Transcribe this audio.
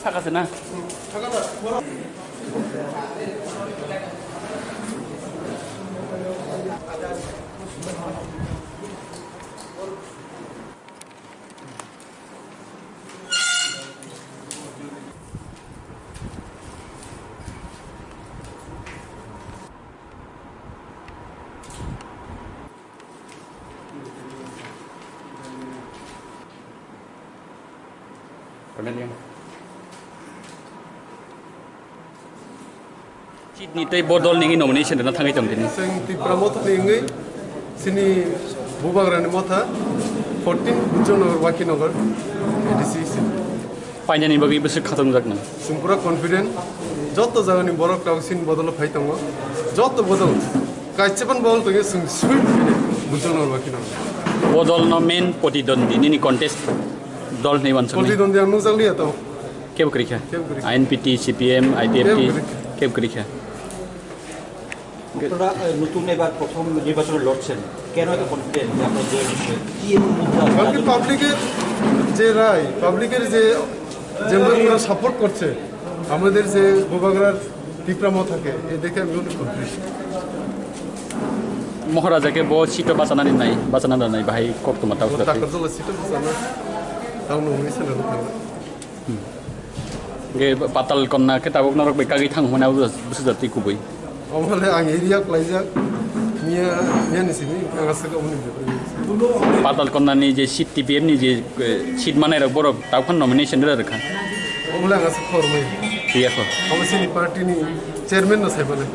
থাকাছে না Sydney tay bodol ningi nomination na thangai tamtini sing tipramot ningi sini bubagrani motha 14 bujonagar wakinagar ADC painani bagi besok khatam jak na sing pura confident joto jagani borok taw sin bodol phaitango joto bodol kaichepan bol to sing sweet bujonagar wakinagar bodol no main potidondhi nini contest dol nei wansang potidondhi anu jangli ato কেব করিখা INPT CPM IPFT কেব করিখা আপনারা নতুন এবার প্রথম নির্বাচনে লড়ছেন কেন এত কনফিডেন্ট যে আপনারা জয়ের বিষয়ে কি এমন কারণ পাবলিকের যে রায় পাবলিকের যে যেভাবে সাপোর্ট করছে আমাদের যে গোবাগড়ার টিপ্রামো থাকে এ দেখে আমি অনেক কনফিডেন্ট মহারাজাকে ব সিটো বাঁচানানি নাই বাঁচানা নাই বাহাই কক্তমা তাও টাকার জল সিটো বাঁচানো তাও নমিনেশন থাকবে গে পাতাল কন্যা কে তাবক নরক বেকাগি থাং হনাও বুঝাতি কুবই অমলে আং এরিয়া ক্লাইজা মিয়া মিয়া নিসিনি আগাসকে অমনি পাতাল কন্যানি যে সিট টিপিএম নি যে সিট মানাই রক বরক তাওখান নমিনেশন রে রাখা অমলে আগাসকে ফরমে ঠিক আছে অমসিনি পার্টি নি চেয়ারম্যান না সাইবানে